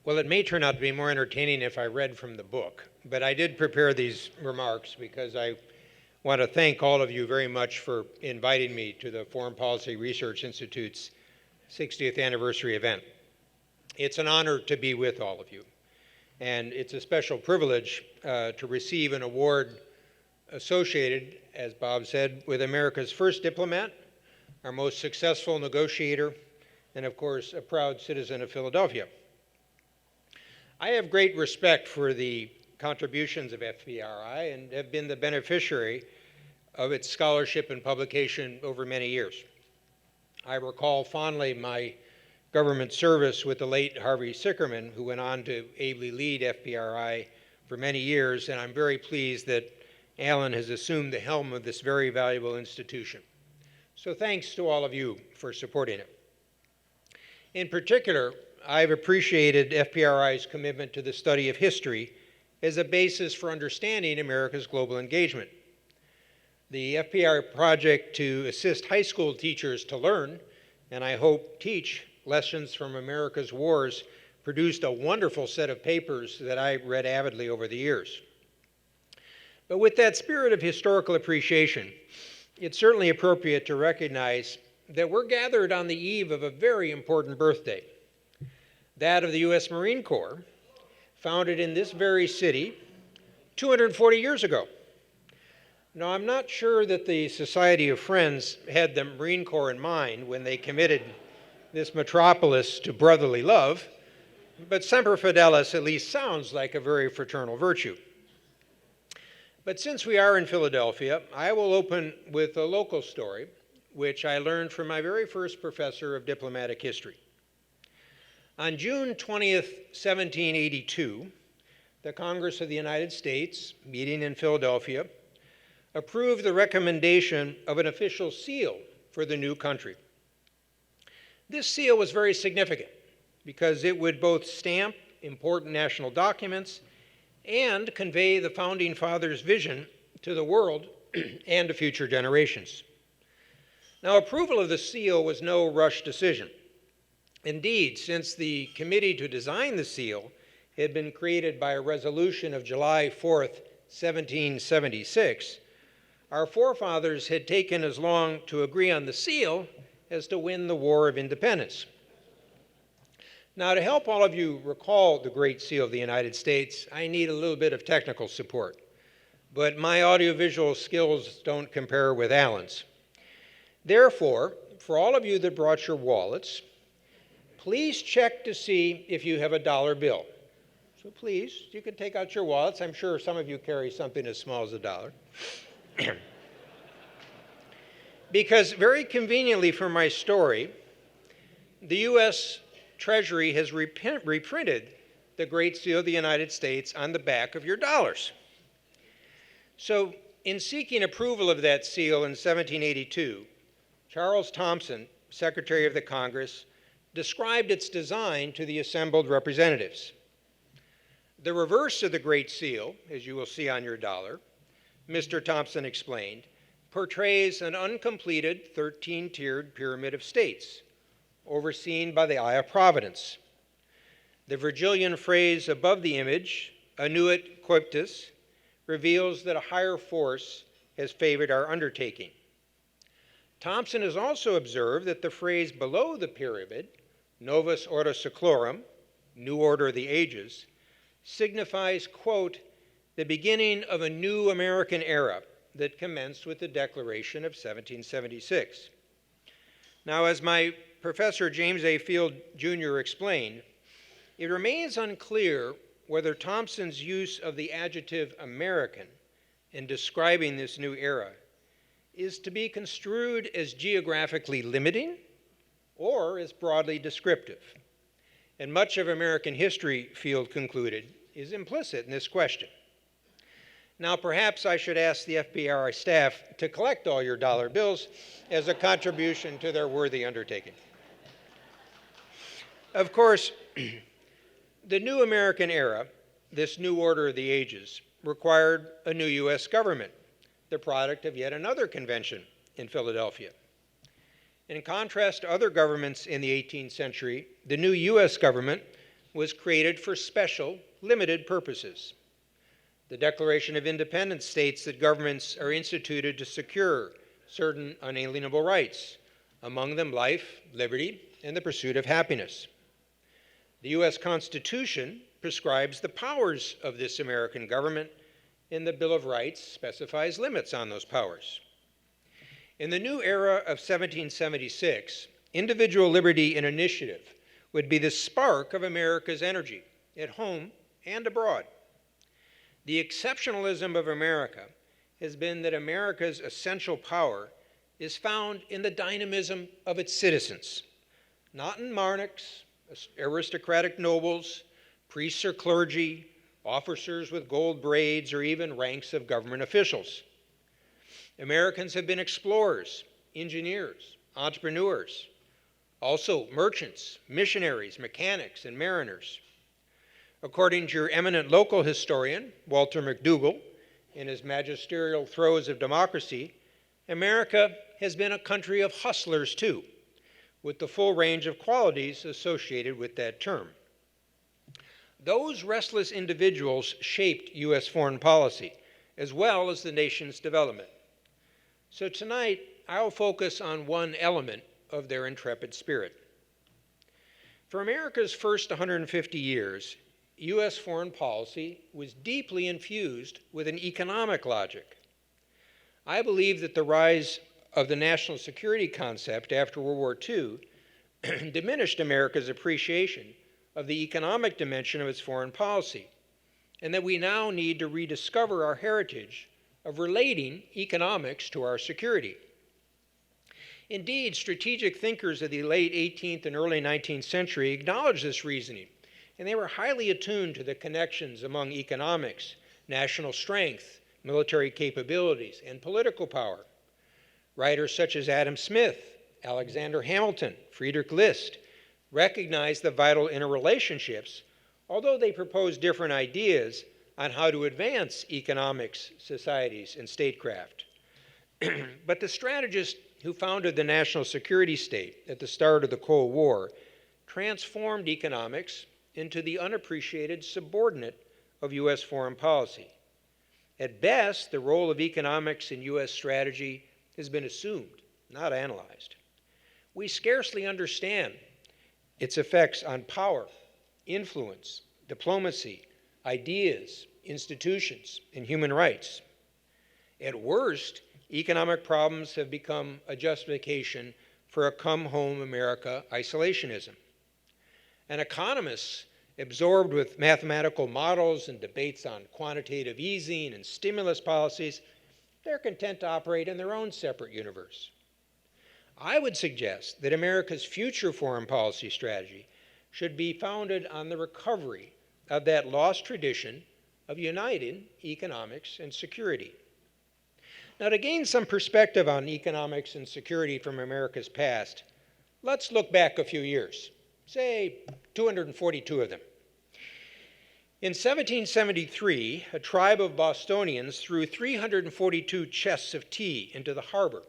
Well, it may turn out to be more entertaining if I read from the book, but I did prepare these remarks because I want to thank all of you very much for inviting me to the Foreign Policy Research Institute's 60th anniversary event. It's an honor to be with all of you, and it's a special privilege to receive an award associated, as Bob said, with America's first diplomat, our most successful negotiator, and of course, a proud citizen of Philadelphia. I have great respect for the contributions of FPRI and have been the beneficiary of its scholarship and publication over many years. I recall fondly my government service with the late Harvey Sickerman, who went on to ably lead FPRI for many years, and I'm very pleased that Alan has assumed the helm of this very valuable institution. So thanks to all of you for supporting it. In particular, I've appreciated FPRI's commitment to the study of history as a basis for understanding America's global engagement. The FPRI project to assist high school teachers to learn, and I hope teach, lessons from America's wars produced a wonderful set of papers that I read avidly over the years. But with that spirit of historical appreciation, it's certainly appropriate to recognize that we're gathered on the eve of a very important birthday, that of the U.S. Marine Corps, founded in this very city 240 years ago. Now, I'm not sure that the Society of Friends had the Marine Corps in mind when they committed this metropolis to brotherly love, but Semper Fidelis at least sounds like a very fraternal virtue. But since we are in Philadelphia, I will open with a local story, which I learned from my very first professor of diplomatic history. On June 20th, 1782, the Congress of the United States, meeting in Philadelphia, approved the recommendation of an official seal for the new country. This seal was very significant because it would both stamp important national documents and convey the Founding Fathers' vision to the world and to future generations. Now, approval of the seal was no rush decision. Indeed, since the committee to design the seal had been created by a resolution of July 4th, 1776, our forefathers had taken as long to agree on the seal as to win the War of Independence. Now, to help all of you recall the Great Seal of the United States, I need a little bit of technical support, but my audiovisual skills don't compare with Alan's. Therefore, for all of you that brought your wallets, please check to see if you have a dollar bill. So please, you can take out your wallets. I'm sure some of you carry something as small as a dollar. Because very conveniently for my story, the U.S. Treasury has reprinted the Great Seal of the United States on the back of your dollars. So in seeking approval of that seal in 1782, Charles Thomson, Secretary of the Congress, described its design to the assembled representatives. The reverse of the Great Seal, as you will see on your dollar, Mr. Thomson explained, portrays an uncompleted 13-tiered pyramid of states, overseen by the Eye of Providence. The Virgilian phrase above the image, annuit coeptis, reveals that a higher force has favored our undertaking. Thomson has also observed that the phrase below the pyramid, Novus Ordo Seclorum, New Order of the Ages, signifies, quote, the beginning of a new American era that commenced with the Declaration of 1776. Now, as my Professor James A. Field, Jr. explained, it remains unclear whether Thomson's use of the adjective American in describing this new era is to be construed as geographically limiting or as broadly descriptive. And much of American history, Field concluded, is implicit in this question. Now, perhaps I should ask the FPRI staff to collect all your dollar bills as a contribution to their worthy undertaking. Of course, the new American era, this new order of the ages, required a new U.S. government, the product of yet another convention in Philadelphia. In contrast to other governments in the 18th century, the new U.S. government was created for special, limited purposes. The Declaration of Independence states that governments are instituted to secure certain unalienable rights, among them life, liberty, and the pursuit of happiness. The U.S. Constitution prescribes the powers of this American government, and the Bill of Rights specifies limits on those powers. In the new era of 1776, individual liberty and initiative would be the spark of America's energy, at home and abroad. The exceptionalism of America has been that America's essential power is found in the dynamism of its citizens, not in monarchs, aristocratic nobles, priests or clergy, officers with gold braids, or even ranks of government officials. Americans have been explorers, engineers, entrepreneurs, also merchants, missionaries, mechanics, and mariners. According to your eminent local historian, Walter McDougall, in his magisterial Throes of Democracy, America has been a country of hustlers too, with the full range of qualities associated with that term. Those restless individuals shaped U.S. foreign policy, as well as the nation's development. So tonight, I'll focus on one element of their intrepid spirit. For America's first 150 years, U.S. foreign policy was deeply infused with an economic logic. I believe that the rise of the national security concept after World War II diminished America's appreciation of the economic dimension of its foreign policy, and that we now need to rediscover our heritage of relating economics to our security. Indeed, strategic thinkers of the late 18th and early 19th century acknowledged this reasoning, and they were highly attuned to the connections among economics, national strength, military capabilities, and political power. Writers such as Adam Smith, Alexander Hamilton, Friedrich List recognized the vital interrelationships, although they proposed different ideas on how to advance economics, societies, and statecraft. But the strategist who founded the national security state at the start of the Cold War transformed economics into the unappreciated subordinate of U.S. foreign policy. At best, the role of economics in U.S. strategy has been assumed, not analyzed. We scarcely understand its effects on power, influence, diplomacy, ideas, institutions, and human rights. At worst, economic problems have become a justification for a come-home America isolationism. And economists, absorbed with mathematical models and debates on quantitative easing and stimulus policies, they're content to operate in their own separate universe. I would suggest that America's future foreign policy strategy should be founded on the recovery of that lost tradition of uniting economics and security. Now, to gain some perspective on economics and security from America's past, let's look back a few years, say 242 of them. In 1773, a tribe of Bostonians threw 342 chests of tea into the harbor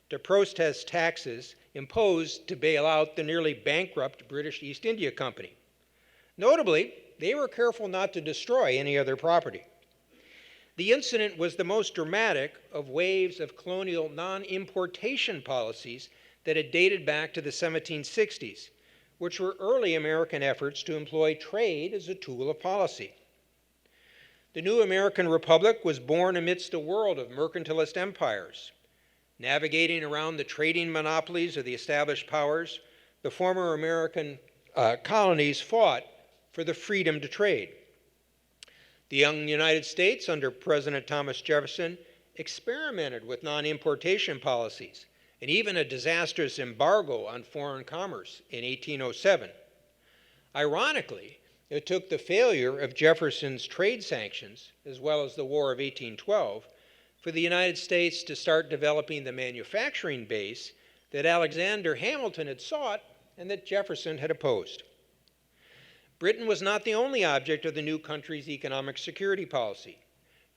to protest taxes imposed to bail out the nearly bankrupt British East India Company. Notably, they were careful not to destroy any other property. The incident was the most dramatic of waves of colonial non-importation policies that had dated back to the 1760s, which were early American efforts to employ trade as a tool of policy. The new American Republic was born amidst a world of mercantilist empires. Navigating around the trading monopolies of the established powers, the former American colonies fought for the freedom to trade. The young United States, under President Thomas Jefferson, experimented with non-importation policies and even a disastrous embargo on foreign commerce in 1807. Ironically, it took the failure of Jefferson's trade sanctions, as well as the War of 1812, for the United States to start developing the manufacturing base that Alexander Hamilton had sought and that Jefferson had opposed. Britain was not the only object of the new country's economic security policy.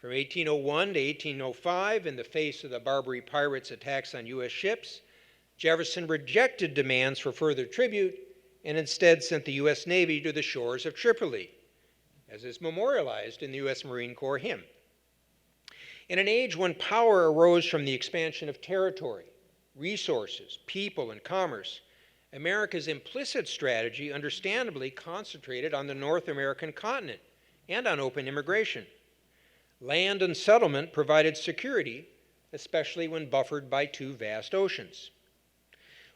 From 1801 to 1805, in the face of the Barbary pirates' attacks on U.S. ships, Jefferson rejected demands for further tribute and instead sent the U.S. Navy to the shores of Tripoli, as is memorialized in the U.S. Marine Corps hymn. In an age when power arose from the expansion of territory, resources, people, and commerce, America's implicit strategy understandably concentrated on the North American continent and on open immigration. Land and settlement provided security, especially when buffered by two vast oceans.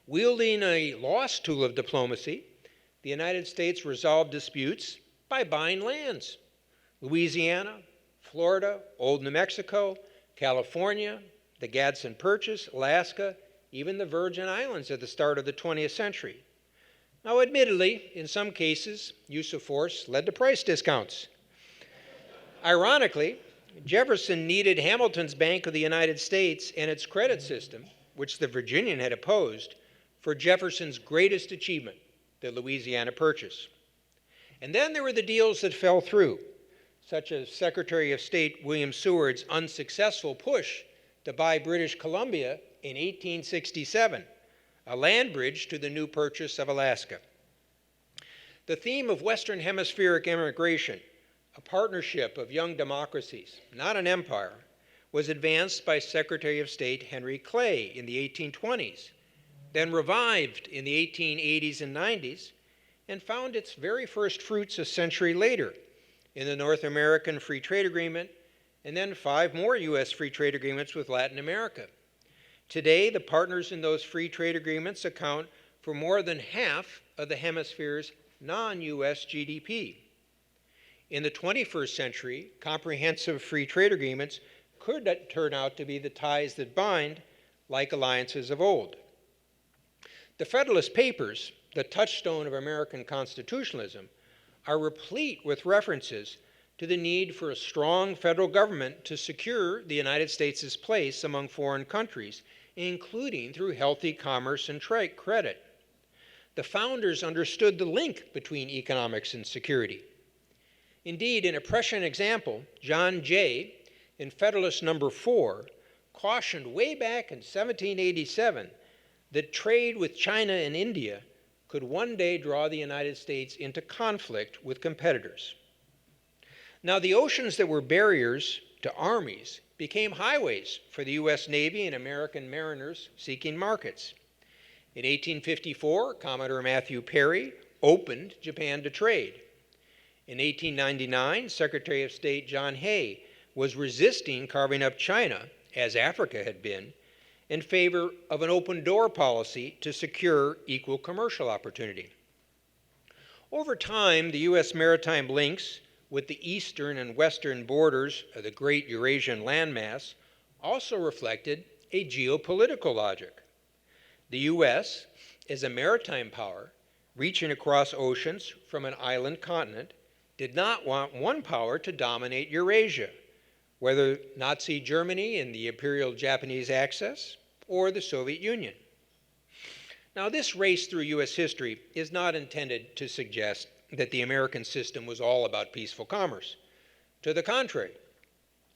Wielding a lost tool of diplomacy, the United States resolved disputes by buying lands. Louisiana, Florida, Old New Mexico, California, the Gadsden Purchase, Alaska, even the Virgin Islands at the start of the 20th century. Now, admittedly, in some cases, use of force led to price discounts. Ironically, Jefferson needed Hamilton's Bank of the United States and its credit system, which the Virginian had opposed, for Jefferson's greatest achievement, the Louisiana Purchase. And then there were the deals that fell through, such as Secretary of State William Seward's unsuccessful push to buy British Columbia in 1867, a land bridge to the new purchase of Alaska. The theme of Western Hemispheric immigration, a partnership of young democracies, not an empire, was advanced by Secretary of State Henry Clay in the 1820s, then revived in the 1880s and 90s, and found its very first fruits a century later in the North American Free Trade Agreement, and then 5 more U.S. free trade agreements with Latin America. Today, the partners in those free trade agreements account for more than half of the hemisphere's non-U.S. GDP. In the 21st century, comprehensive free trade agreements could turn out to be the ties that bind, like alliances of old. The Federalist Papers, the touchstone of American constitutionalism, are replete with references to the need for a strong federal government to secure the United States' place among foreign countries, including through healthy commerce and trade credit. The founders understood the link between economics and security. Indeed, in a prescient example, John Jay, in Federalist Number 4, cautioned way back in 1787 that trade with China and India could one day draw the United States into conflict with competitors. Now, the oceans that were barriers to armies became highways for the U.S. Navy and American mariners seeking markets. In 1854, Commodore Matthew Perry opened Japan to trade. In 1899, Secretary of State John Hay was resisting carving up China, as Africa had been, in favor of an open door policy to secure equal commercial opportunity. Over time, the U.S. maritime links with the eastern and western borders of the great Eurasian landmass also reflected a geopolitical logic. The U.S., as a maritime power reaching across oceans from an island continent, did not want one power to dominate Eurasia, whether Nazi Germany and the Imperial Japanese Axis or the Soviet Union. Now, this race through U.S. history is not intended to suggest that the American system was all about peaceful commerce. To the contrary,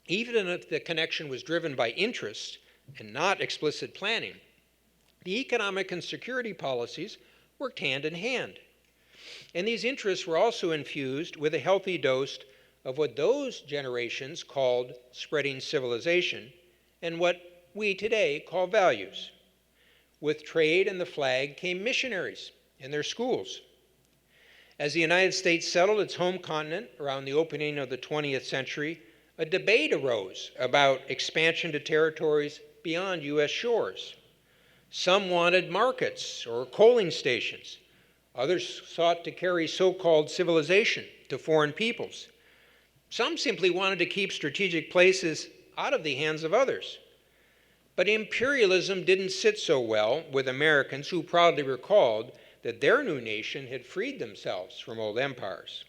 even if the connection was driven by interest and not explicit planning, the economic and security policies worked hand in hand. And these interests were also infused with a healthy dose of what those generations called spreading civilization and what we today call values. With trade and the flag came missionaries and their schools. As the United States settled its home continent around the opening of the 20th century, a debate arose about expansion to territories beyond U.S. shores. Some wanted markets or coaling stations. Others sought to carry so-called civilization to foreign peoples. Some simply wanted to keep strategic places out of the hands of others. But imperialism didn't sit so well with Americans who proudly recalled that their new nation had freed themselves from old empires.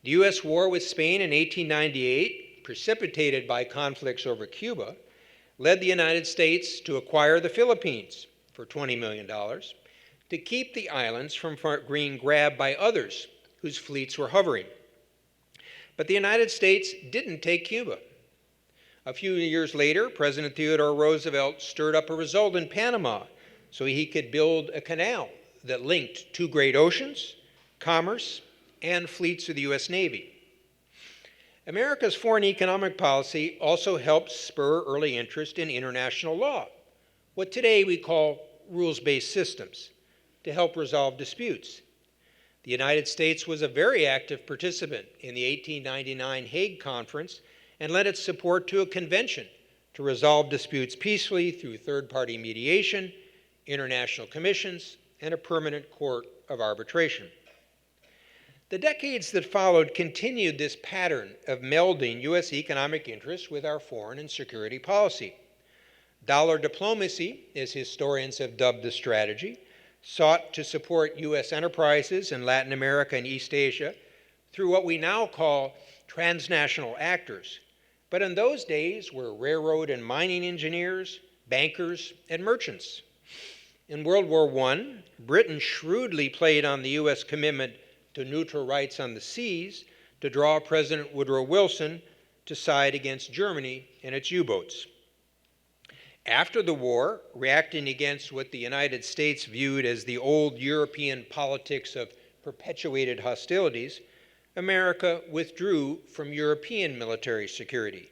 The U.S. war with Spain in 1898, precipitated by conflicts over Cuba, led the United States to acquire the Philippines for $20 million to keep the islands from being grabbed by others whose fleets were hovering. But the United States didn't take Cuba. A few years later, President Theodore Roosevelt stirred up a result in Panama so he could build a canal that linked two great oceans, commerce, and fleets of the U.S. Navy. America's foreign economic policy also helped spur early interest in international law, what today we call rules-based systems, to help resolve disputes. The United States was a very active participant in the 1899 Hague Conference and lent its support to a convention to resolve disputes peacefully through third-party mediation, international commissions, and a permanent court of arbitration. The decades that followed continued this pattern of melding U.S. economic interests with our foreign and security policy. Dollar diplomacy, as historians have dubbed the strategy, sought to support U.S. enterprises in Latin America and East Asia through what we now call transnational actors, but in those days were railroad and mining engineers, bankers, and merchants. In World War I, Britain shrewdly played on the U.S. commitment to neutral rights on the seas to draw President Woodrow Wilson to side against Germany and its U-boats. After the war, reacting against what the United States viewed as the old European politics of perpetuated hostilities, America withdrew from European military security.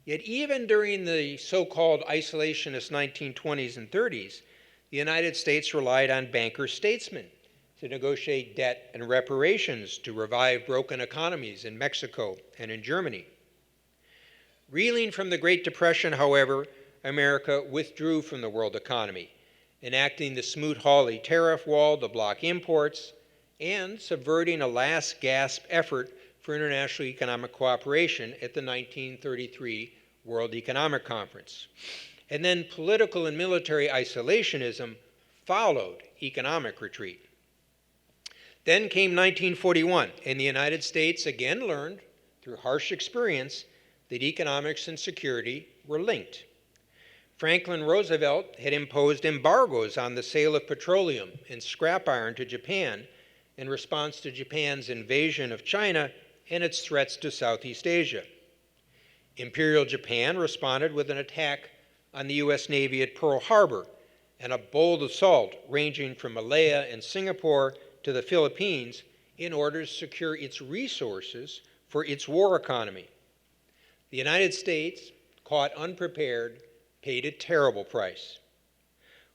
Yet even during the so-called isolationist 1920s and 30s, the United States relied on banker statesmen to negotiate debt and reparations to revive broken economies in Mexico and in Germany. Reeling from the Great Depression, however, America withdrew from the world economy, enacting the Smoot-Hawley tariff wall to block imports and subverting a last gasp effort for international economic cooperation at the 1933 World Economic Conference. And then political and military isolationism followed economic retreat. Then came 1941, and the United States again learned, through harsh experience, that economics and security were linked. Franklin Roosevelt had imposed embargoes on the sale of petroleum and scrap iron to Japan in response to Japan's invasion of China and its threats to Southeast Asia. Imperial Japan responded with an attack on the U.S. Navy at Pearl Harbor and a bold assault ranging from Malaya and Singapore to the Philippines in order to secure its resources for its war economy. The United States, caught unprepared, paid a terrible price.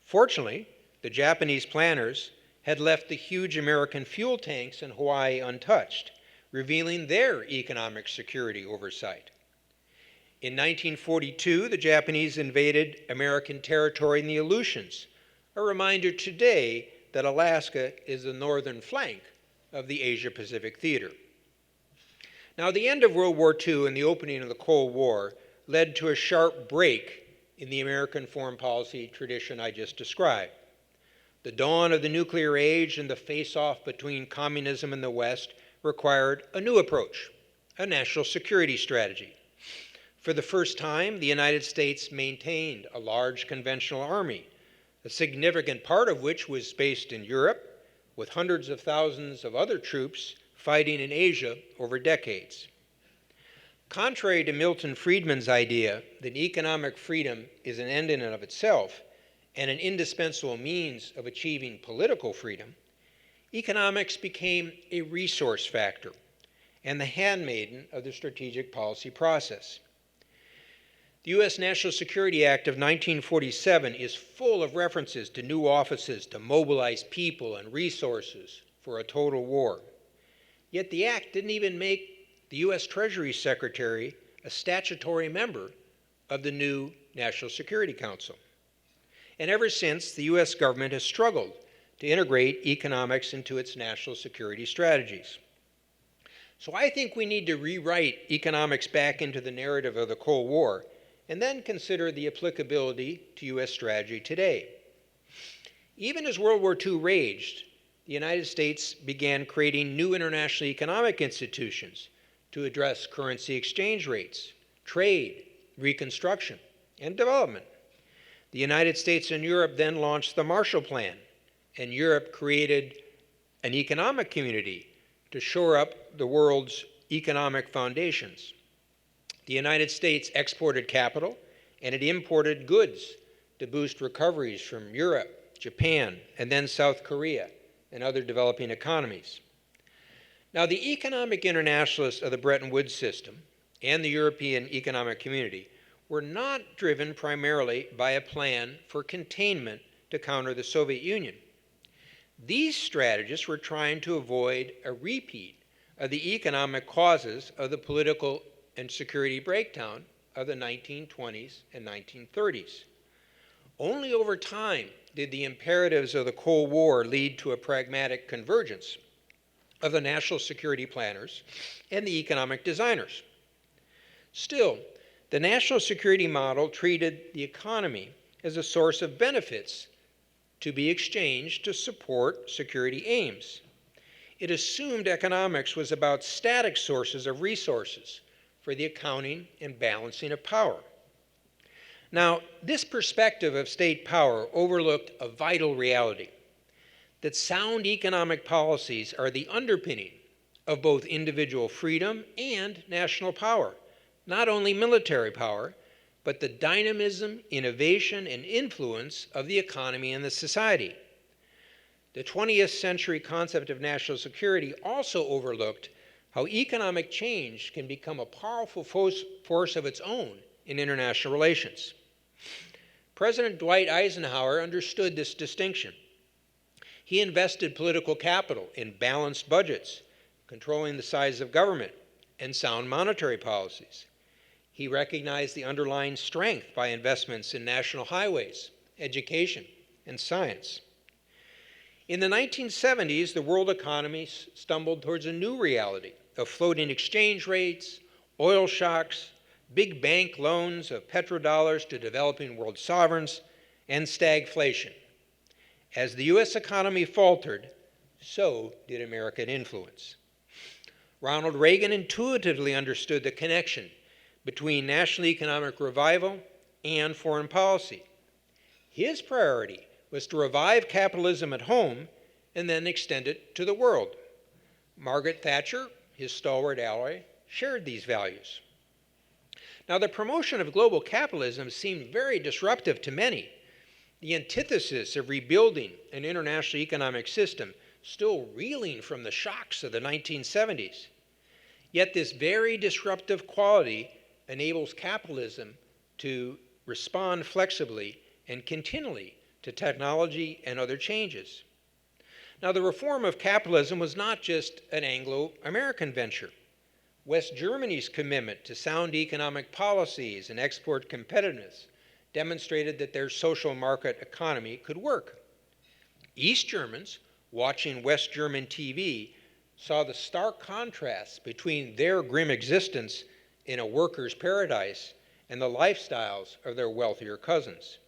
Fortunately, the Japanese planners had left the huge American fuel tanks in Hawaii untouched, revealing their economic security oversight. In 1942, the Japanese invaded American territory in the Aleutians, a reminder today that Alaska is the northern flank of the Asia-Pacific theater. Now, the end of World War II and the opening of the Cold War led to a sharp break in the American foreign policy tradition I just described. The dawn of the nuclear age and the face-off between communism and the West required a new approach, a national security strategy. For the first time, the United States maintained a large conventional army, a significant part of which was based in Europe, with hundreds of thousands of other troops fighting in Asia over decades. Contrary to Milton Friedman's idea that economic freedom is an end in and of itself and an indispensable means of achieving political freedom, economics became a resource factor and the handmaiden of the strategic policy process. The U.S. National Security Act of 1947 is full of references to new offices to mobilize people and resources for a total war. Yet the act didn't even make the U.S. Treasury Secretary a statutory member of the new National Security Council. And ever since, the U.S. government has struggled to integrate economics into its national security strategies. So I think we need to rewrite economics back into the narrative of the Cold War and then consider the applicability to U.S. strategy today. Even as World War II raged, the United States began creating new international economic institutions to address currency exchange rates, trade, reconstruction, and development. The United States and Europe then launched the Marshall Plan, and Europe created an economic community to shore up the world's economic foundations. The United States exported capital, and it imported goods to boost recoveries from Europe, Japan, and then South Korea and other developing economies. Now, the economic internationalists of the Bretton Woods system and the European Economic Community were not driven primarily by a plan for containment to counter the Soviet Union. These strategists were trying to avoid a repeat of the economic causes of the political and security breakdown of the 1920s and 1930s. Only over time did the imperatives of the Cold War lead to a pragmatic convergence of the national security planners and the economic designers. Still, the national security model treated the economy as a source of benefits to be exchanged to support security aims. It assumed economics was about static sources of resources for the accounting and balancing of power. Now, this perspective of state power overlooked a vital reality, that sound economic policies are the underpinning of both individual freedom and national power, not only military power, but the dynamism, innovation, and influence of the economy and the society. The 20th century concept of national security also overlooked how economic change can become a powerful force of its own in international relations. President Dwight Eisenhower understood this distinction. He invested political capital in balanced budgets, controlling the size of government, and sound monetary policies. He recognized the underlying strength by investments in national highways, education, and science. In the 1970s, the world economy stumbled towards a new reality of floating exchange rates, oil shocks, big bank loans of petrodollars to developing world sovereigns, and stagflation. As the U.S. economy faltered, so did American influence. Ronald Reagan intuitively understood the connection between national economic revival and foreign policy. His priority was to revive capitalism at home and then extend it to the world. Margaret Thatcher, his stalwart ally, shared these values. Now, the promotion of global capitalism seemed very disruptive to many, the antithesis of rebuilding an international economic system still reeling from the shocks of the 1970s. Yet this very disruptive quality enables capitalism to respond flexibly and continually to technology and other changes. Now, the reform of capitalism was not just an Anglo-American venture. West Germany's commitment to sound economic policies and export competitiveness demonstrated that their social market economy could work. East Germans, watching West German TV, saw the stark contrast between their grim existence in a worker's paradise and the lifestyles of their wealthier cousins.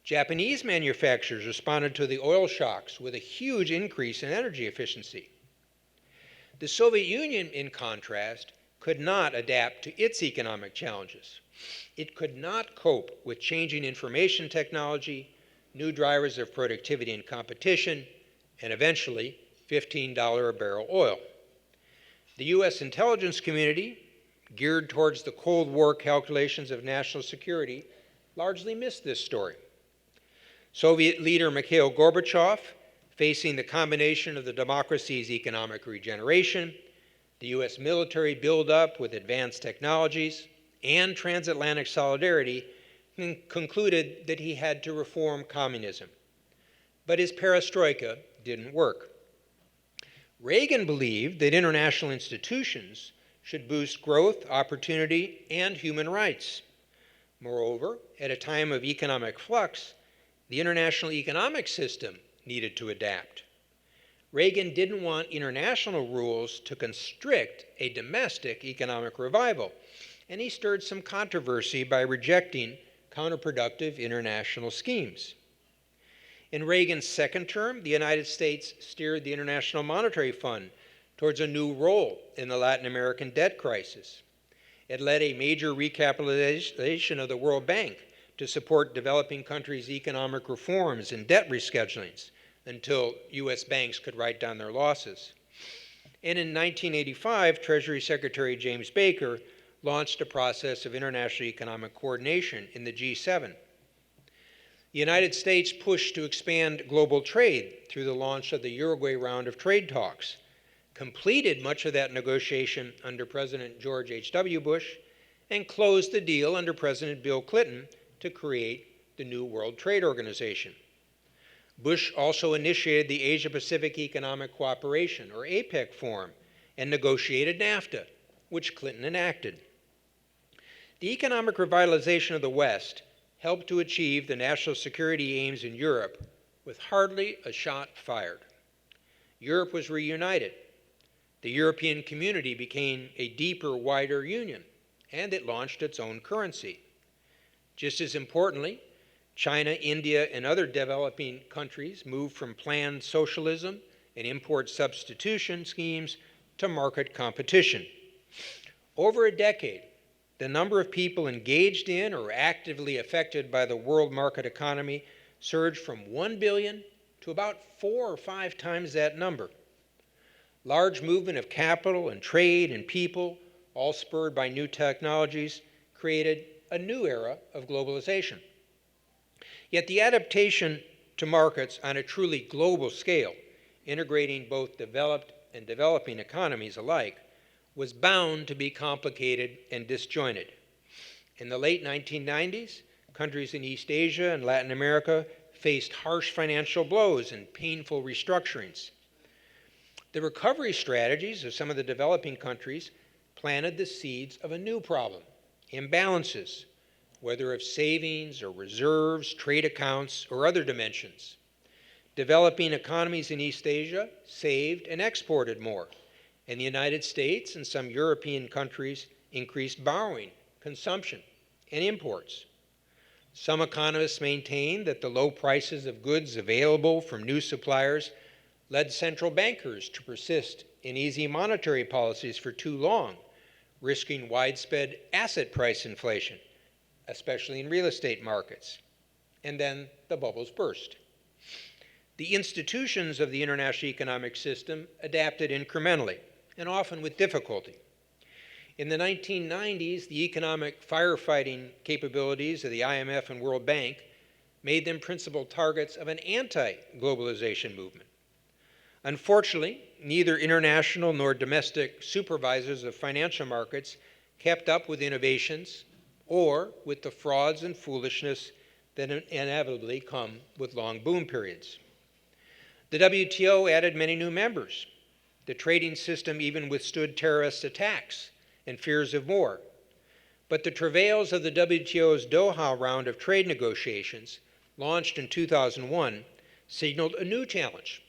Japanese manufacturers responded to the oil shocks with a huge increase in energy efficiency. The Soviet Union, in contrast, could not adapt to its economic challenges. It could not cope with changing information technology, new drivers of productivity and competition, and eventually $15 a barrel oil. The U.S. intelligence community, geared towards the Cold War calculations of national security, largely missed this story. Soviet leader Mikhail Gorbachev, facing the combination of the democracy's economic regeneration, the U.S. military buildup with advanced technologies, and transatlantic solidarity, concluded that he had to reform communism. But his perestroika didn't work. Reagan believed that international institutions should boost growth, opportunity, and human rights. Moreover, at a time of economic flux, the international economic system needed to adapt. Reagan didn't want international rules to constrict a domestic economic revival, and he stirred some controversy by rejecting counterproductive international schemes. In Reagan's second term, the United States steered the International Monetary Fund towards a new role in the Latin American debt crisis. It led a major recapitalization of the World Bank to support developing countries' economic reforms and debt reschedulings until U.S. banks could write down their losses. And in 1985, Treasury Secretary James Baker launched a process of international economic coordination in the G7. The United States pushed to expand global trade through the launch of the Uruguay round of trade talks, completed much of that negotiation under President George H.W. Bush, and closed the deal under President Bill Clinton to create the new World Trade Organization. Bush also initiated the Asia-Pacific Economic Cooperation, or APEC Forum, and negotiated NAFTA, which Clinton enacted. The economic revitalization of the West helped to achieve the national security aims in Europe with hardly a shot fired. Europe was reunited. The European community became a deeper, wider union, and it launched its own currency. Just as importantly, China, India, and other developing countries moved from planned socialism and import substitution schemes to market competition. Over a decade, the number of people engaged in or actively affected by the world market economy surged from 1 billion to about 4 or 5 times that number. Large movement of capital and trade and people, all spurred by new technologies, created a new era of globalization. Yet the adaptation to markets on a truly global scale, integrating both developed and developing economies alike, was bound to be complicated and disjointed. In the late 1990s, countries in East Asia and Latin America faced harsh financial blows and painful restructurings. The recovery strategies of some of the developing countries planted the seeds of a new problem: imbalances, whether of savings or reserves, trade accounts, or other dimensions. Developing economies in East Asia saved and exported more, and the United States and some European countries increased borrowing, consumption, and imports. Some economists maintain that the low prices of goods available from new suppliers led central bankers to persist in easy monetary policies for too long, risking widespread asset price inflation, especially in real estate markets. And then the bubbles burst. The institutions of the international economic system adapted incrementally, and often with difficulty. In the 1990s, the economic firefighting capabilities of the IMF and World Bank made them principal targets of an anti-globalization movement. Unfortunately, neither international nor domestic supervisors of financial markets kept up with innovations or with the frauds and foolishness that inevitably come with long boom periods. The WTO added many new members. The trading system even withstood terrorist attacks and fears of war. But the travails of the WTO's Doha round of trade negotiations, launched in 2001, signaled a new challenge.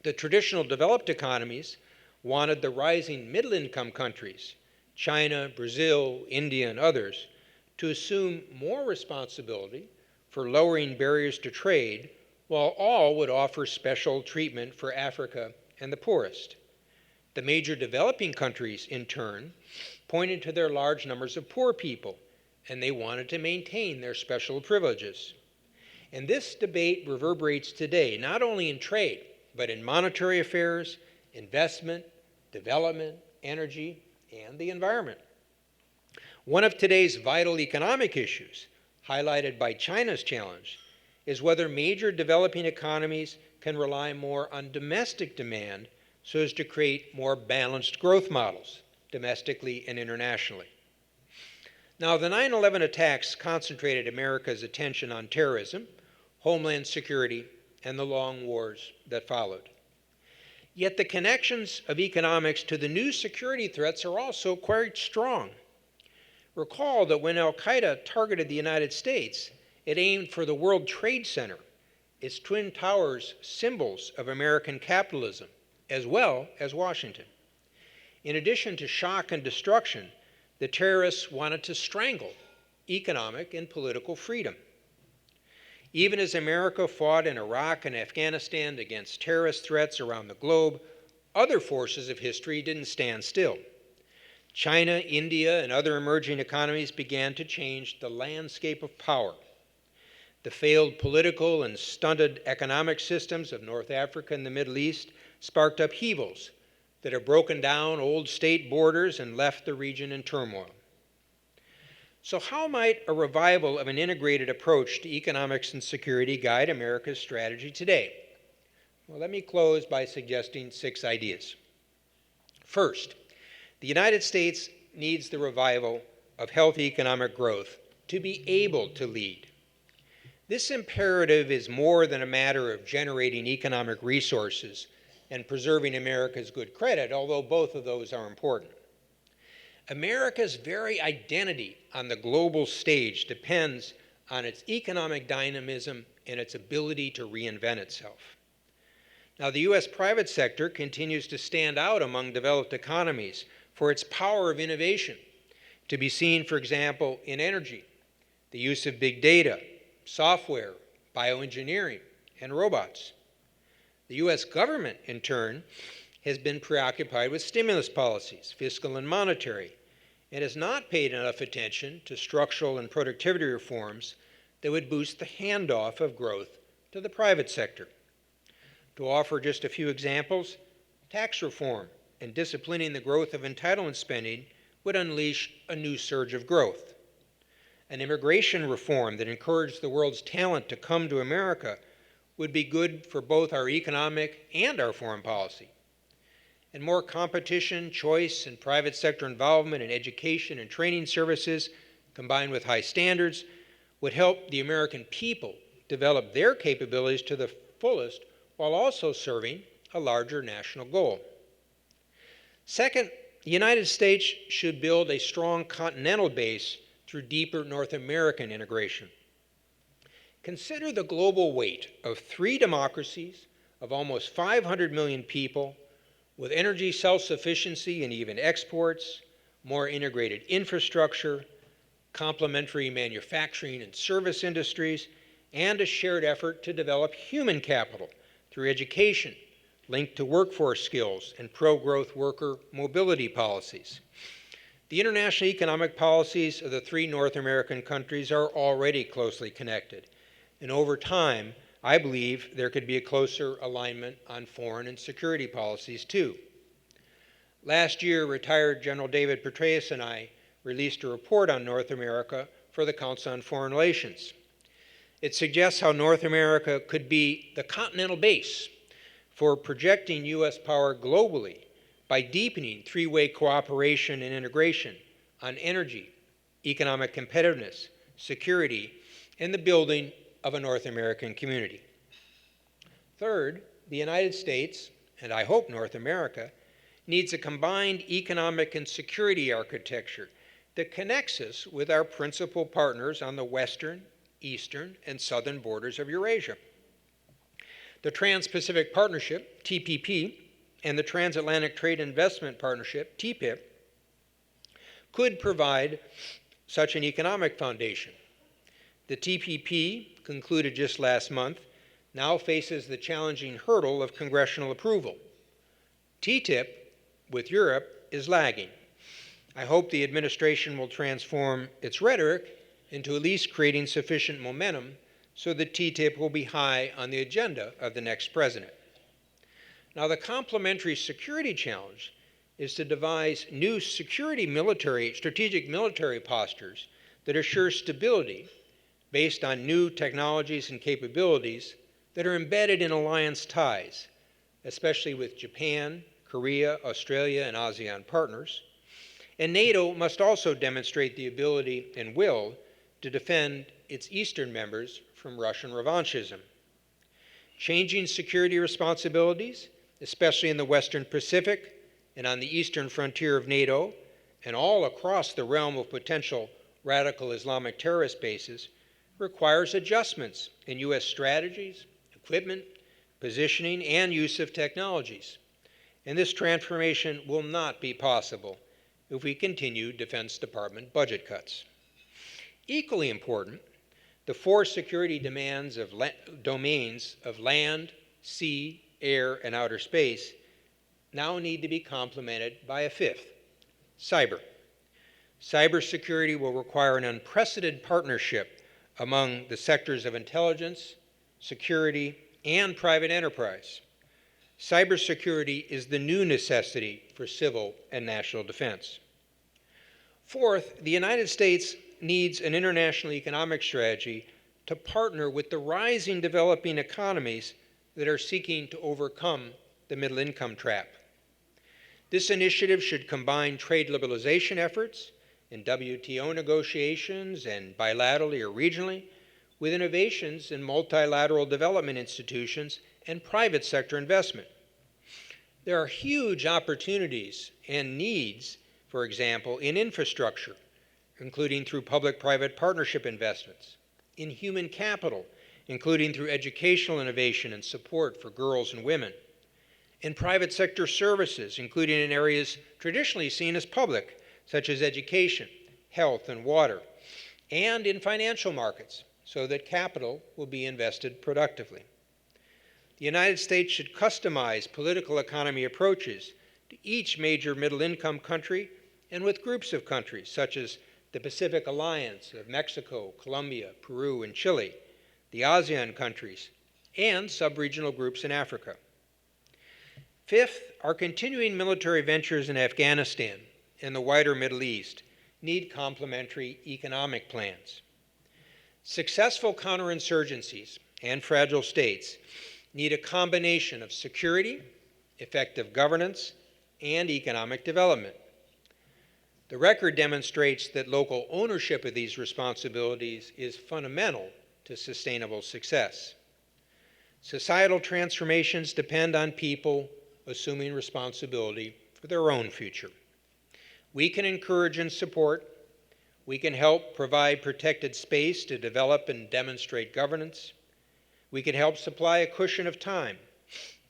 The traditional developed economies wanted the rising middle-income countries, China, Brazil, India, and others, to assume more responsibility for lowering barriers to trade, while all would offer special treatment for Africa and the poorest. The major developing countries, in turn, pointed to their large numbers of poor people, and they wanted to maintain their special privileges. And this debate reverberates today, not only in trade, but in monetary affairs, investment, development, energy, and the environment. One of today's vital economic issues, highlighted by China's challenge, is whether major developing economies can rely more on domestic demand so as to create more balanced growth models, domestically and internationally. Now, the 9/11 attacks concentrated America's attention on terrorism, homeland security, and the long wars that followed. Yet the connections of economics to the new security threats are also quite strong. Recall that when al-Qaeda targeted the United States, it aimed for the World Trade Center, its twin towers symbols of American capitalism, as well as Washington. In addition to shock and destruction, the terrorists wanted to strangle economic and political freedom. Even as America fought in Iraq and Afghanistan against terrorist threats around the globe, other forces of history didn't stand still. China, India, and other emerging economies began to change the landscape of power. The failed political and stunted economic systems of North Africa and the Middle East sparked upheavals that have broken down old state borders and left the region in turmoil. So how might a revival of an integrated approach to economics and security guide America's strategy today? Well, let me close by suggesting 6 ideas. First, the United States needs the revival of healthy economic growth to be able to lead. This imperative is more than a matter of generating economic resources and preserving America's good credit, although both of those are important. America's very identity on the global stage depends on its economic dynamism and its ability to reinvent itself. Now, the U.S. private sector continues to stand out among developed economies for its power of innovation, to be seen, for example, in energy, the use of big data, software, bioengineering, and robots. The U.S. government, in turn, has been preoccupied with stimulus policies, fiscal and monetary, and has not paid enough attention to structural and productivity reforms that would boost the handoff of growth to the private sector. To offer just a few examples, tax reform and disciplining the growth of entitlement spending would unleash a new surge of growth. An immigration reform that encouraged the world's talent to come to America would be good for both our economic and our foreign policy. And more competition, choice, and private sector involvement in education and training services, combined with high standards, would help the American people develop their capabilities to the fullest while also serving a larger national goal. Second, the United States should build a strong continental base through deeper North American integration. Consider the global weight of 3 democracies of almost 500 million people with energy self-sufficiency and even exports, more integrated infrastructure, complementary manufacturing and service industries, and a shared effort to develop human capital through education linked to workforce skills and pro-growth worker mobility policies. The international economic policies of the 3 North American countries are already closely connected, and over time, I believe there could be a closer alignment on foreign and security policies too. Last year, retired General David Petraeus and I released a report on North America for the Council on Foreign Relations. It suggests how North America could be the continental base for projecting U.S. power globally by deepening 3-way cooperation and integration on energy, economic competitiveness, security, and the building of a North American community. Third, the United States, and I hope North America, needs a combined economic and security architecture that connects us with our principal partners on the western, eastern, and southern borders of Eurasia. The Trans-Pacific Partnership, TPP, and the Transatlantic Trade Investment Partnership, TPIP, could provide such an economic foundation. The TPP, concluded just last month, now faces the challenging hurdle of congressional approval. TTIP, with Europe, is lagging. I hope the administration will transform its rhetoric into at least creating sufficient momentum so that TTIP will be high on the agenda of the next president. Now, the complementary security challenge is to devise new strategic military postures that assure stability based on new technologies and capabilities that are embedded in alliance ties, especially with Japan, Korea, Australia, and ASEAN partners. And NATO must also demonstrate the ability and will to defend its eastern members from Russian revanchism. Changing security responsibilities, especially in the Western Pacific and on the eastern frontier of NATO, and all across the realm of potential radical Islamic terrorist bases, requires adjustments in U.S. strategies, equipment, positioning, and use of technologies. And this transformation will not be possible if we continue Defense Department budget cuts. Equally important, the 4 security domains of land, sea, air, and outer space now need to be complemented by a 5th, cyber. Cybersecurity will require an unprecedented partnership among the sectors of intelligence, security, and private enterprise. Cybersecurity is the new necessity for civil and national defense. Fourth, the United States needs an international economic strategy to partner with the rising developing economies that are seeking to overcome the middle income trap. This initiative should combine trade liberalization efforts in WTO negotiations and bilaterally or regionally with innovations in multilateral development institutions and private sector investment. There are huge opportunities and needs, for example, in infrastructure, including through public-private partnership investments, in human capital, including through educational innovation and support for girls and women, in private sector services, including in areas traditionally seen as public, such as education, health, and water, and in financial markets, so that capital will be invested productively. The United States should customize political economy approaches to each major middle-income country and with groups of countries, such as the Pacific Alliance of Mexico, Colombia, Peru, and Chile, the ASEAN countries, and sub-regional groups in Africa. Fifth, our continuing military ventures in Afghanistan and the wider Middle East need complementary economic plans. Successful counterinsurgencies and fragile states need a combination of security, effective governance, and economic development. The record demonstrates that local ownership of these responsibilities is fundamental to sustainable success. Societal transformations depend on people assuming responsibility for their own future. We can encourage and support. We can help provide protected space to develop and demonstrate governance. We can help supply a cushion of time,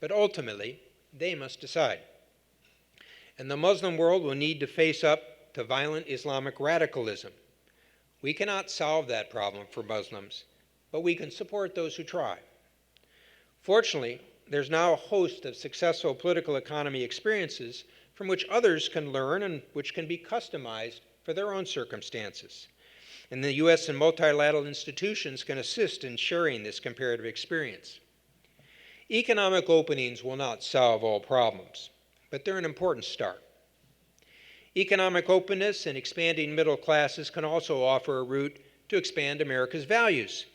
but ultimately, they must decide. And the Muslim world will need to face up to violent Islamic radicalism. We cannot solve that problem for Muslims, but we can support those who try. Fortunately, there's now a host of successful political economy experiences from which others can learn and which can be customized for their own circumstances. And the U.S. and multilateral institutions can assist in sharing this comparative experience. Economic openings will not solve all problems, but they're an important start. Economic openness and expanding middle classes can also offer a route to expand America's values,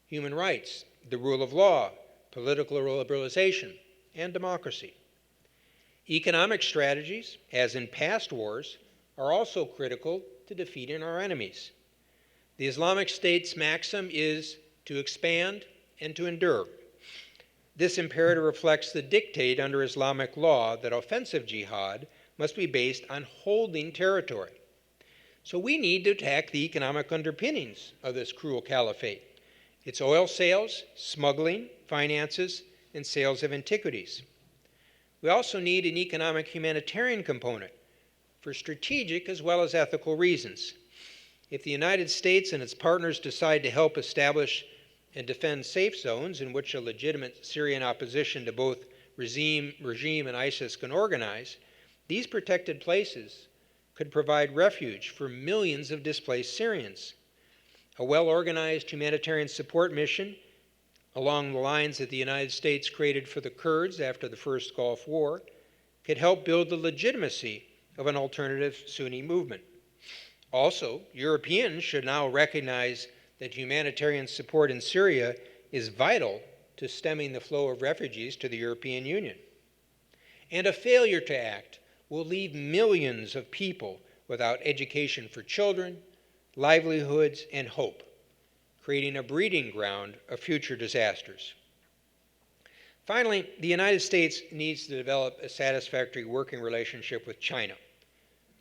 human rights, the rule of law, political liberalization, and democracy. Economic strategies, as in past wars, are also critical to defeating our enemies. The Islamic State's maxim is to expand and to endure. This imperative reflects the dictate under Islamic law that offensive jihad must be based on holding territory. So we need to attack the economic underpinnings of this cruel caliphate. Its oil sales, smuggling, finances, and sales of antiquities. We also need an economic humanitarian component for strategic as well as ethical reasons. If the United States and its partners decide to help establish and defend safe zones in which a legitimate Syrian opposition to both regime and ISIS can organize, these protected places could provide refuge for millions of displaced Syrians. A well-organized humanitarian support mission along the lines that the United States created for the Kurds after the first Gulf War could help build the legitimacy of an alternative Sunni movement. Also, Europeans should now recognize that humanitarian support in Syria is vital to stemming the flow of refugees to the European Union. And a failure to act will leave millions of people without education for children, livelihoods, and hope, creating a breeding ground of future disasters. Finally, the United States needs to develop a satisfactory working relationship with China,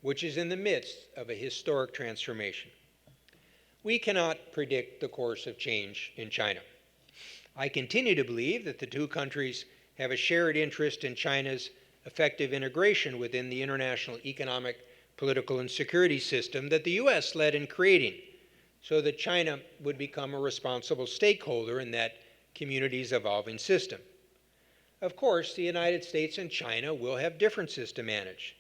which is in the midst of a historic transformation. We cannot predict the course of change in China. I continue to believe that the two countries have a shared interest in China's effective integration within the international economic, political, and security system that the U.S. led in creating, so that China would become a responsible stakeholder in that community's evolving system. Of course, the United States and China will have differences to manage,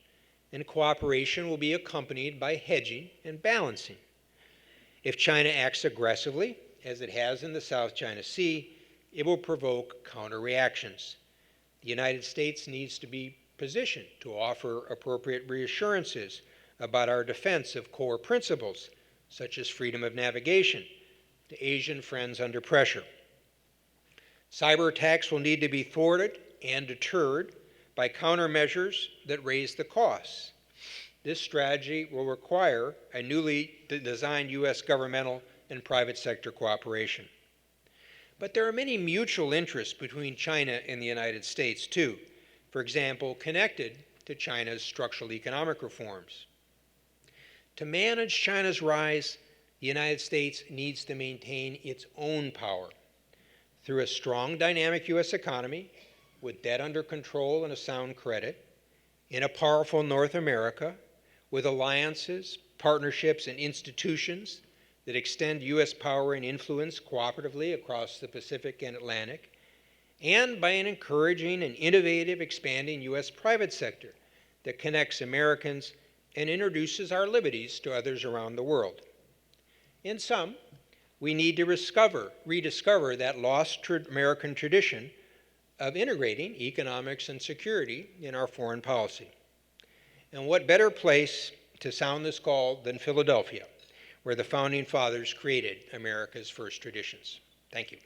and cooperation will be accompanied by hedging and balancing. If China acts aggressively, as it has in the South China Sea, it will provoke counter-reactions. The United States needs to be positioned to offer appropriate reassurances about our defense of core principles, such as freedom of navigation to Asian friends under pressure. Cyber attacks will need to be thwarted and deterred by countermeasures that raise the costs. This strategy will require a newly designed U.S. governmental and private sector cooperation. But there are many mutual interests between China and the United States, too, for example, connected to China's structural economic reforms. To manage China's rise, the United States needs to maintain its own power through a strong, dynamic U.S. economy with debt under control and a sound credit, in a powerful North America with alliances, partnerships, and institutions that extend U.S. power and influence cooperatively across the Pacific and Atlantic, and by an encouraging and innovative, expanding U.S. private sector that connects Americans and introduces our liberties to others around the world. In sum, we need to rediscover that lost American tradition of integrating economics and security in our foreign policy. And what better place to sound this call than Philadelphia, where the Founding Fathers created America's first traditions. Thank you.